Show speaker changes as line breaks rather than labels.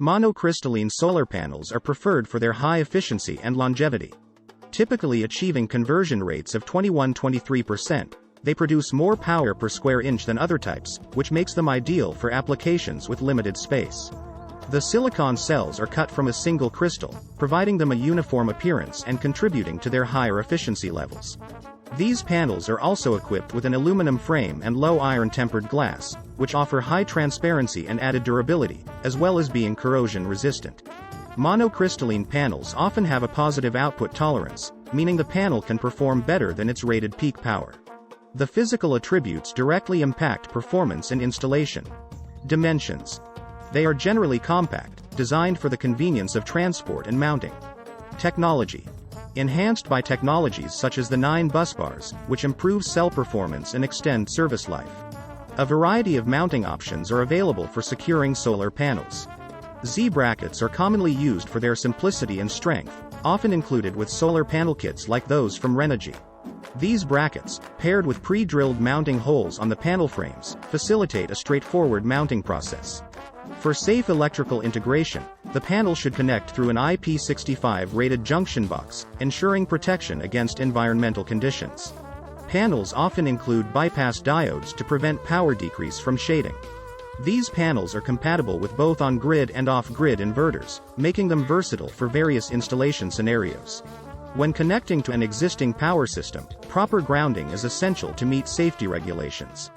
Monocrystalline solar panels are preferred for their high efficiency and longevity. Typically achieving conversion rates of 21–23%, they produce more power per square inch than other types, which makes them ideal for applications with limited space. The silicon cells are cut from a single crystal, providing them a uniform appearance and contributing to their higher efficiency levels. These panels are also equipped with an aluminum frame and low iron tempered glass, which offer high transparency and added durability, as well as being corrosion resistant. Monocrystalline panels often have a positive output tolerance, meaning the panel can perform better than its rated peak power. The physical attributes directly impact performance and installation. Dimensions. They are generally compact, designed for the convenience of transport and mounting. Technology. Enhanced by technologies such as the 9 busbars, which improve cell performance and extend service life. A variety of mounting options are available for securing solar panels. Z-brackets are commonly used for their simplicity and strength, often included with solar panel kits like those from Renogy. These brackets, paired with pre-drilled mounting holes on the panel frames, facilitate a straightforward mounting process. For safe electrical integration, the panel should connect through an IP65 rated junction box, ensuring protection against environmental conditions. Panels often include bypass diodes to prevent power decrease from shading. These panels are compatible with both on-grid and off-grid inverters, making them versatile for various installation scenarios. When connecting to an existing power system, proper grounding is essential to meet safety regulations.